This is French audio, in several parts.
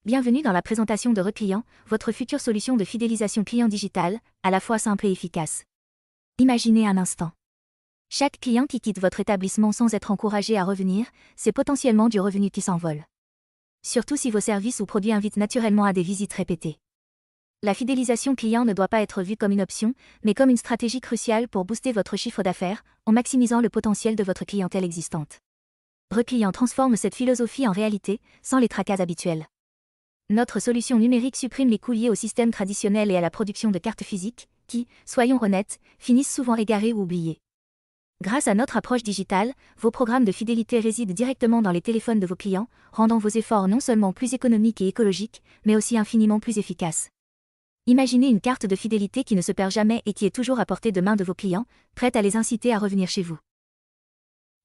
Bienvenue dans la présentation de Reclient, votre future solution de fidélisation client digitale, à la fois simple et efficace. Imaginez un instant. Chaque client qui quitte votre établissement sans être encouragé à revenir, c'est potentiellement du revenu qui s'envole. Surtout si vos services ou produits invitent naturellement à des visites répétées. La fidélisation client ne doit pas être vue comme une option, mais comme une stratégie cruciale pour booster votre chiffre d'affaires, en maximisant le potentiel de votre clientèle existante. Reclient transforme cette philosophie en réalité, sans les tracas habituels. Notre solution numérique supprime les coûts liés au système traditionnel et à la production de cartes physiques, qui, soyons honnêtes, finissent souvent égarés ou oubliés. Grâce à notre approche digitale, vos programmes de fidélité résident directement dans les téléphones de vos clients, rendant vos efforts non seulement plus économiques et écologiques, mais aussi infiniment plus efficaces. Imaginez une carte de fidélité qui ne se perd jamais et qui est toujours à portée de main de vos clients, prête à les inciter à revenir chez vous.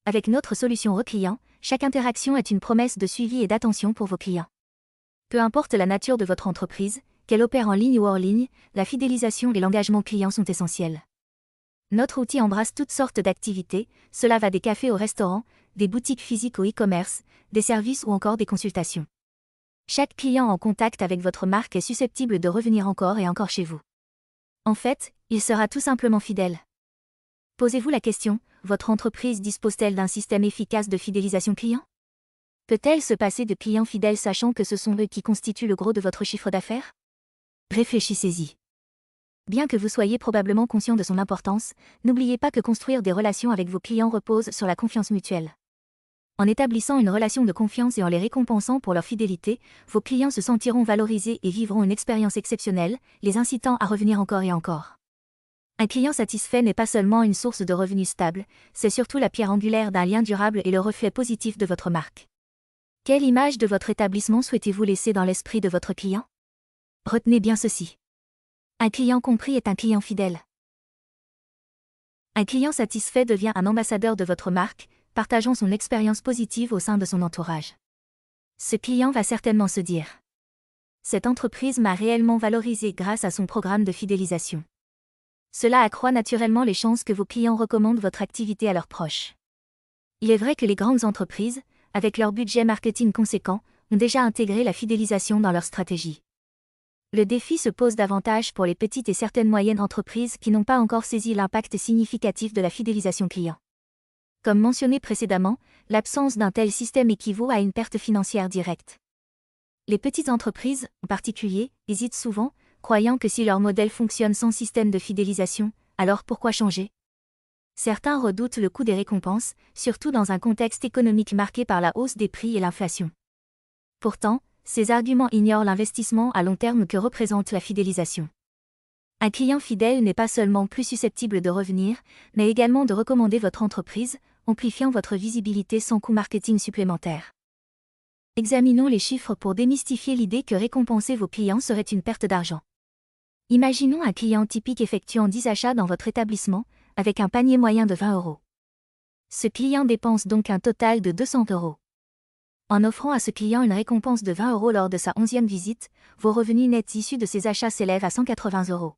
Avec notre solution Reclient, chaque interaction est une promesse de suivi et d'attention pour vos clients. Peu importe la nature de votre entreprise, qu'elle opère en ligne ou hors ligne, la fidélisation et l'engagement client sont essentiels. Notre outil embrasse toutes sortes d'activités, cela va des cafés au restaurant, des boutiques physiques au e-commerce, des services ou encore des consultations. Chaque client en contact avec votre marque est susceptible de revenir encore et encore chez vous. En fait, il sera tout simplement fidèle. Posez-vous la question, votre entreprise dispose-t-elle d'un système efficace de fidélisation client ? Peut-elle se passer de clients fidèles sachant que ce sont eux qui constituent le gros de votre chiffre d'affaires ? Réfléchissez-y. Bien que vous soyez probablement conscient de son importance, n'oubliez pas que construire des relations avec vos clients repose sur la confiance mutuelle. En établissant une relation de confiance et en les récompensant pour leur fidélité, vos clients se sentiront valorisés et vivront une expérience exceptionnelle, les incitant à revenir encore et encore. Un client satisfait n'est pas seulement une source de revenus stable, c'est surtout la pierre angulaire d'un lien durable et le reflet positif de votre marque. Quelle image de votre établissement souhaitez-vous laisser dans l'esprit de votre client ? Retenez bien ceci. Un client compris est un client fidèle. Un client satisfait devient un ambassadeur de votre marque, partageant son expérience positive au sein de son entourage. Ce client va certainement se dire : cette entreprise m'a réellement valorisé grâce à son programme de fidélisation. Cela accroît naturellement les chances que vos clients recommandent votre activité à leurs proches. Il est vrai que les grandes entreprises, avec leur budget marketing conséquent, ont déjà intégré la fidélisation dans leur stratégie. Le défi se pose davantage pour les petites et certaines moyennes entreprises qui n'ont pas encore saisi l'impact significatif de la fidélisation client. Comme mentionné précédemment, l'absence d'un tel système équivaut à une perte financière directe. Les petites entreprises, en particulier, hésitent souvent, croyant que si leur modèle fonctionne sans système de fidélisation, alors pourquoi changer ? Certains redoutent le coût des récompenses, surtout dans un contexte économique marqué par la hausse des prix et l'inflation. Pourtant, ces arguments ignorent l'investissement à long terme que représente la fidélisation. Un client fidèle n'est pas seulement plus susceptible de revenir, mais également de recommander votre entreprise, amplifiant votre visibilité sans coût marketing supplémentaire. Examinons les chiffres pour démystifier l'idée que récompenser vos clients serait une perte d'argent. Imaginons un client typique effectuant 10 achats dans votre établissement, avec un panier moyen de 20 €. Ce client dépense donc un total de 200 €. En offrant à ce client une récompense de 20 € lors de sa 11e visite, vos revenus nets issus de ces achats s'élèvent à 180 €.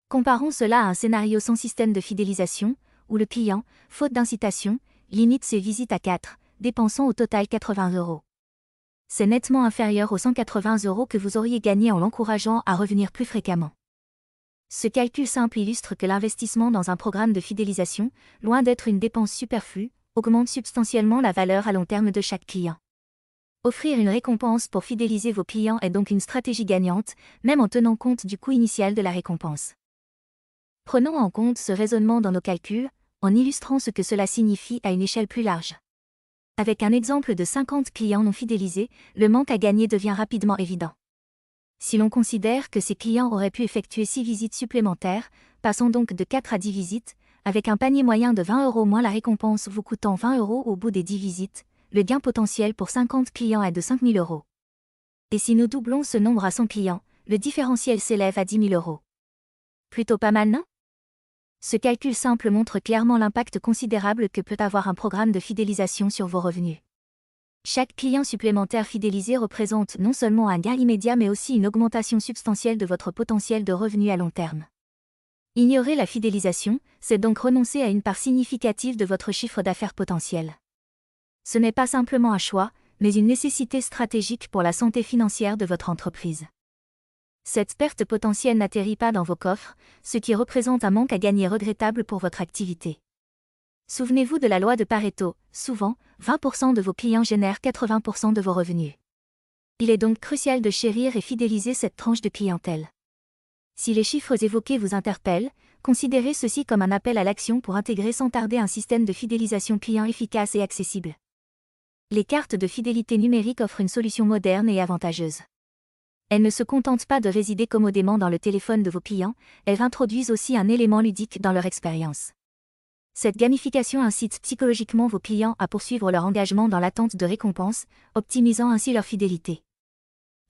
Comparons cela à un scénario sans système de fidélisation, où le client, faute d'incitation, limite ses visites à 4, dépensant au total 80 €. C'est nettement inférieur aux 180 € que vous auriez gagné en l'encourageant à revenir plus fréquemment. Ce calcul simple illustre que l'investissement dans un programme de fidélisation, loin d'être une dépense superflue, augmente substantiellement la valeur à long terme de chaque client. Offrir une récompense pour fidéliser vos clients est donc une stratégie gagnante, même en tenant compte du coût initial de la récompense. Prenons en compte ce raisonnement dans nos calculs, en illustrant ce que cela signifie à une échelle plus large. Avec un exemple de 50 clients non fidélisés, le manque à gagner devient rapidement évident. Si l'on considère que ces clients auraient pu effectuer 6 visites supplémentaires, passons donc de 4 à 10 visites, avec un panier moyen de 20 € moins la récompense vous coûtant 20 € au bout des 10 visites, le gain potentiel pour 50 clients est de 5 000 €. Et si nous doublons ce nombre à 100 clients, le différentiel s'élève à 10 000 €. Plutôt pas mal, non ? Ce calcul simple montre clairement l'impact considérable que peut avoir un programme de fidélisation sur vos revenus. Chaque client supplémentaire fidélisé représente non seulement un gain immédiat mais aussi une augmentation substantielle de votre potentiel de revenus à long terme. Ignorer la fidélisation, c'est donc renoncer à une part significative de votre chiffre d'affaires potentiel. Ce n'est pas simplement un choix, mais une nécessité stratégique pour la santé financière de votre entreprise. Cette perte potentielle n'atterrit pas dans vos coffres, ce qui représente un manque à gagner regrettable pour votre activité. Souvenez-vous de la loi de Pareto, souvent, 20% de vos clients génèrent 80% de vos revenus. Il est donc crucial de chérir et fidéliser cette tranche de clientèle. Si les chiffres évoqués vous interpellent, considérez ceci comme un appel à l'action pour intégrer sans tarder un système de fidélisation client efficace et accessible. Les cartes de fidélité numérique offrent une solution moderne et avantageuse. Elles ne se contentent pas de résider commodément dans le téléphone de vos clients, elles introduisent aussi un élément ludique dans leur expérience. Cette gamification incite psychologiquement vos clients à poursuivre leur engagement dans l'attente de récompenses, optimisant ainsi leur fidélité.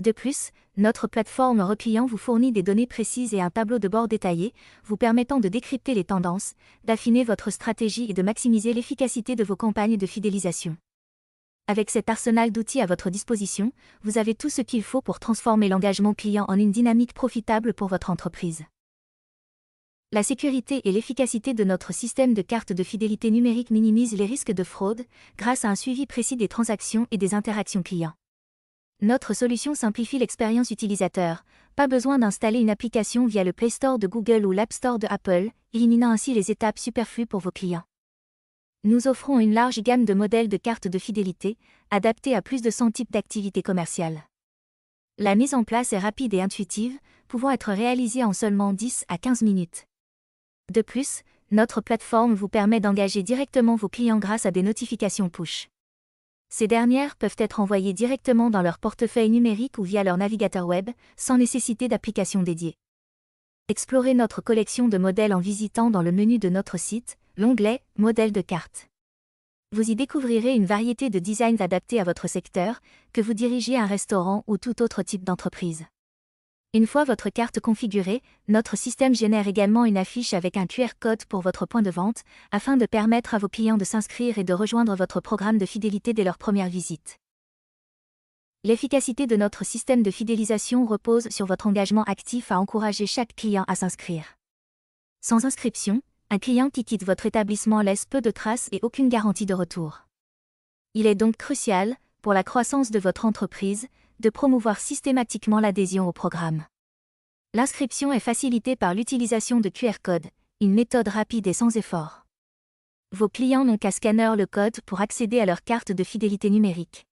De plus, notre plateforme Reclient vous fournit des données précises et un tableau de bord détaillé, vous permettant de décrypter les tendances, d'affiner votre stratégie et de maximiser l'efficacité de vos campagnes de fidélisation. Avec cet arsenal d'outils à votre disposition, vous avez tout ce qu'il faut pour transformer l'engagement client en une dynamique profitable pour votre entreprise. La sécurité et l'efficacité de notre système de cartes de fidélité numérique minimisent les risques de fraude, grâce à un suivi précis des transactions et des interactions clients. Notre solution simplifie l'expérience utilisateur, pas besoin d'installer une application via le Play Store de Google ou l'App Store de Apple, éliminant ainsi les étapes superflues pour vos clients. Nous offrons une large gamme de modèles de cartes de fidélité, adaptées à plus de 100 types d'activités commerciales. La mise en place est rapide et intuitive, pouvant être réalisée en seulement 10 à 15 minutes. De plus, notre plateforme vous permet d'engager directement vos clients grâce à des notifications push. Ces dernières peuvent être envoyées directement dans leur portefeuille numérique ou via leur navigateur web, sans nécessité d'application dédiée. Explorez notre collection de modèles en visitant dans le menu de notre site, l'onglet « Modèles de cartes ». Vous y découvrirez une variété de designs adaptés à votre secteur, que vous dirigiez un restaurant ou tout autre type d'entreprise. Une fois votre carte configurée, notre système génère également une affiche avec un QR code pour votre point de vente, afin de permettre à vos clients de s'inscrire et de rejoindre votre programme de fidélité dès leur première visite. L'efficacité de notre système de fidélisation repose sur votre engagement actif à encourager chaque client à s'inscrire. Sans inscription, un client qui quitte votre établissement laisse peu de traces et aucune garantie de retour. Il est donc crucial, pour la croissance de votre entreprise, de promouvoir systématiquement l'adhésion au programme. L'inscription est facilitée par l'utilisation de QR code, une méthode rapide et sans effort. Vos clients n'ont qu'à scanner le code pour accéder à leur carte de fidélité numérique.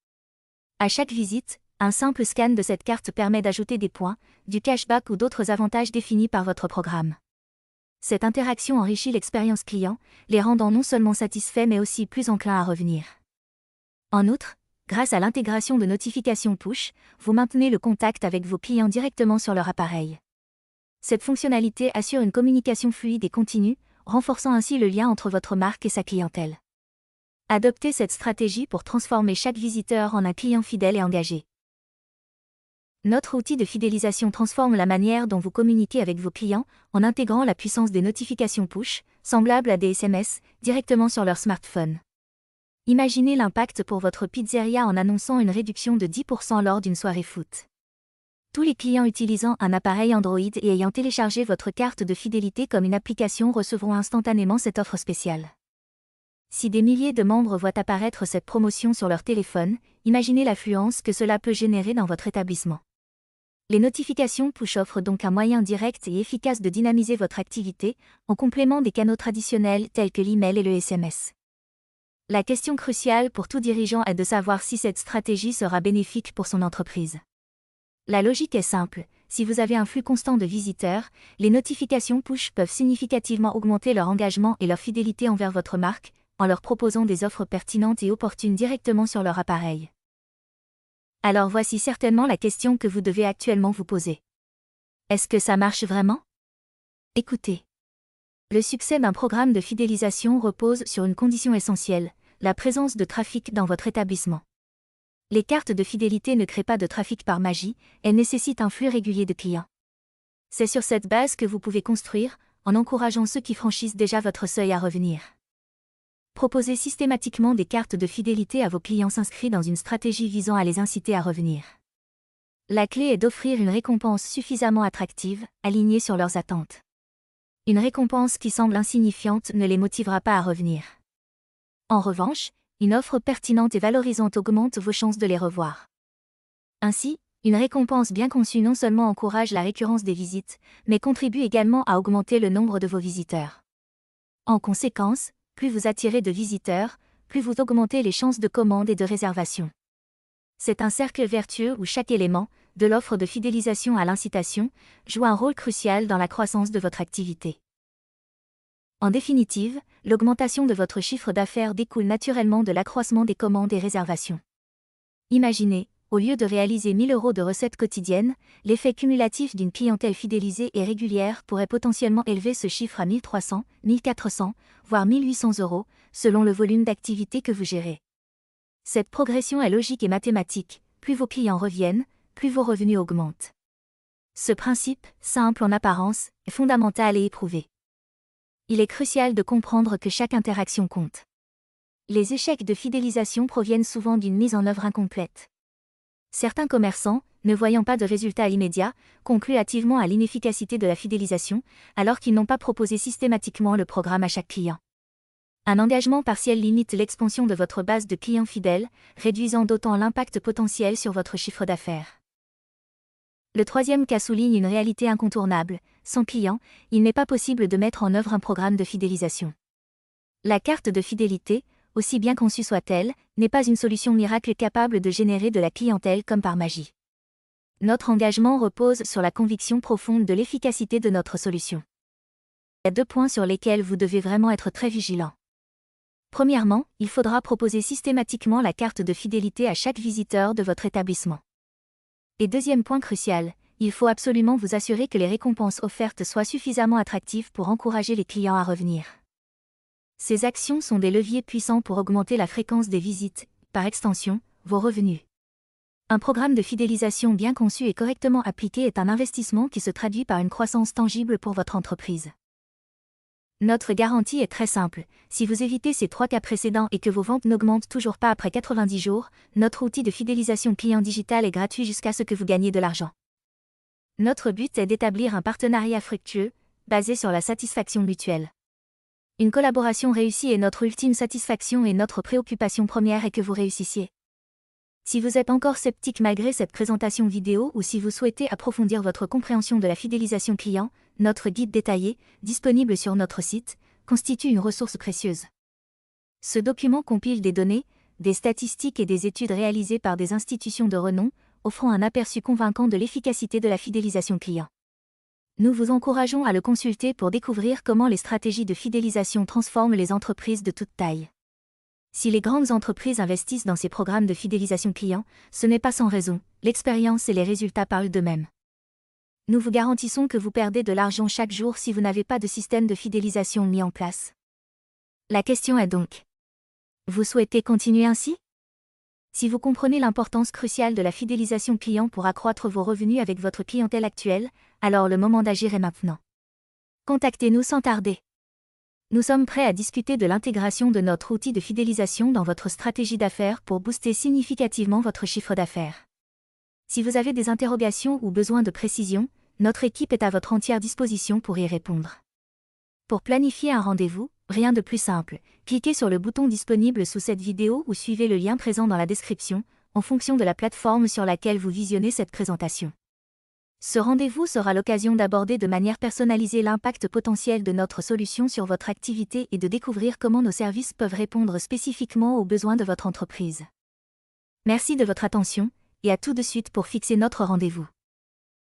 À chaque visite, un simple scan de cette carte permet d'ajouter des points, du cashback ou d'autres avantages définis par votre programme. Cette interaction enrichit l'expérience client, les rendant non seulement satisfaits mais aussi plus enclins à revenir. En outre, grâce à l'intégration de notifications push, vous maintenez le contact avec vos clients directement sur leur appareil. Cette fonctionnalité assure une communication fluide et continue, renforçant ainsi le lien entre votre marque et sa clientèle. Adoptez cette stratégie pour transformer chaque visiteur en un client fidèle et engagé. Notre outil de fidélisation transforme la manière dont vous communiquez avec vos clients en intégrant la puissance des notifications push, semblables à des SMS, directement sur leur smartphone. Imaginez l'impact pour votre pizzeria en annonçant une réduction de 10% lors d'une soirée foot. Tous les clients utilisant un appareil Android et ayant téléchargé votre carte de fidélité comme une application recevront instantanément cette offre spéciale. Si des milliers de membres voient apparaître cette promotion sur leur téléphone, imaginez l'affluence que cela peut générer dans votre établissement. Les notifications push offrent donc un moyen direct et efficace de dynamiser votre activité, en complément des canaux traditionnels tels que l'email et le SMS. La question cruciale pour tout dirigeant est de savoir si cette stratégie sera bénéfique pour son entreprise. La logique est simple, si vous avez un flux constant de visiteurs, les notifications push peuvent significativement augmenter leur engagement et leur fidélité envers votre marque, en leur proposant des offres pertinentes et opportunes directement sur leur appareil. Alors voici certainement la question que vous devez actuellement vous poser. Est-ce que ça marche vraiment? Écoutez. Le succès d'un programme de fidélisation repose sur une condition essentielle, la présence de trafic dans votre établissement. Les cartes de fidélité ne créent pas de trafic par magie, elles nécessitent un flux régulier de clients. C'est sur cette base que vous pouvez construire, en encourageant ceux qui franchissent déjà votre seuil à revenir. Proposez systématiquement des cartes de fidélité à vos clients s'inscrits dans une stratégie visant à les inciter à revenir. La clé est d'offrir une récompense suffisamment attractive, alignée sur leurs attentes. Une récompense qui semble insignifiante ne les motivera pas à revenir. En revanche, une offre pertinente et valorisante augmente vos chances de les revoir. Ainsi, une récompense bien conçue non seulement encourage la récurrence des visites, mais contribue également à augmenter le nombre de vos visiteurs. En conséquence, plus vous attirez de visiteurs, plus vous augmentez les chances de commande et de réservation. C'est un cercle vertueux où chaque élément, de l'offre de fidélisation à l'incitation, joue un rôle crucial dans la croissance de votre activité. En définitive, l'augmentation de votre chiffre d'affaires découle naturellement de l'accroissement des commandes et réservations. Imaginez, au lieu de réaliser 1 000 € de recettes quotidiennes, l'effet cumulatif d'une clientèle fidélisée et régulière pourrait potentiellement élever ce chiffre à 1 300, 1 400, voire 1 800 €, selon le volume d'activité que vous gérez. Cette progression est logique et mathématique, plus vos clients reviennent, plus vos revenus augmentent. Ce principe, simple en apparence, est fondamental et éprouvé. Il est crucial de comprendre que chaque interaction compte. Les échecs de fidélisation proviennent souvent d'une mise en œuvre incomplète. Certains commerçants, ne voyant pas de résultats immédiats, concluent hâtivement à l'inefficacité de la fidélisation, alors qu'ils n'ont pas proposé systématiquement le programme à chaque client. Un engagement partiel limite l'expansion de votre base de clients fidèles, réduisant d'autant l'impact potentiel sur votre chiffre d'affaires. Le troisième cas souligne une réalité incontournable: sans clients, il n'est pas possible de mettre en œuvre un programme de fidélisation. La carte de fidélité, aussi bien conçue soit-elle, n'est pas une solution miracle capable de générer de la clientèle comme par magie. Notre engagement repose sur la conviction profonde de l'efficacité de notre solution. Il y a 2 points sur lesquels vous devez vraiment être très vigilant. Premièrement, il faudra proposer systématiquement la carte de fidélité à chaque visiteur de votre établissement. Et deuxième point crucial, il faut absolument vous assurer que les récompenses offertes soient suffisamment attractives pour encourager les clients à revenir. Ces actions sont des leviers puissants pour augmenter la fréquence des visites, par extension, vos revenus. Un programme de fidélisation bien conçu et correctement appliqué est un investissement qui se traduit par une croissance tangible pour votre entreprise. Notre garantie est très simple: si vous évitez ces 3 cas précédents et que vos ventes n'augmentent toujours pas après 90 jours, notre outil de fidélisation client digital est gratuit jusqu'à ce que vous gagniez de l'argent. Notre but est d'établir un partenariat fructueux, basé sur la satisfaction mutuelle. Une collaboration réussie est notre ultime satisfaction et notre préoccupation première est que vous réussissiez. Si vous êtes encore sceptique malgré cette présentation vidéo ou si vous souhaitez approfondir votre compréhension de la fidélisation client, notre guide détaillé, disponible sur notre site, constitue une ressource précieuse. Ce document compile des données, des statistiques et des études réalisées par des institutions de renom, offrant un aperçu convaincant de l'efficacité de la fidélisation client. Nous vous encourageons à le consulter pour découvrir comment les stratégies de fidélisation transforment les entreprises de toute taille. Si les grandes entreprises investissent dans ces programmes de fidélisation client, ce n'est pas sans raison, l'expérience et les résultats parlent d'eux-mêmes. Nous vous garantissons que vous perdez de l'argent chaque jour si vous n'avez pas de système de fidélisation mis en place. La question est donc: vous souhaitez continuer ainsi? Si vous comprenez l'importance cruciale de la fidélisation client pour accroître vos revenus avec votre clientèle actuelle, alors le moment d'agir est maintenant. Contactez-nous sans tarder. Nous sommes prêts à discuter de l'intégration de notre outil de fidélisation dans votre stratégie d'affaires pour booster significativement votre chiffre d'affaires. Si vous avez des interrogations ou besoin de précision, notre équipe est à votre entière disposition pour y répondre. Pour planifier un rendez-vous, rien de plus simple, cliquez sur le bouton disponible sous cette vidéo ou suivez le lien présent dans la description, en fonction de la plateforme sur laquelle vous visionnez cette présentation. Ce rendez-vous sera l'occasion d'aborder de manière personnalisée l'impact potentiel de notre solution sur votre activité et de découvrir comment nos services peuvent répondre spécifiquement aux besoins de votre entreprise. Merci de votre attention, et à tout de suite pour fixer notre rendez-vous.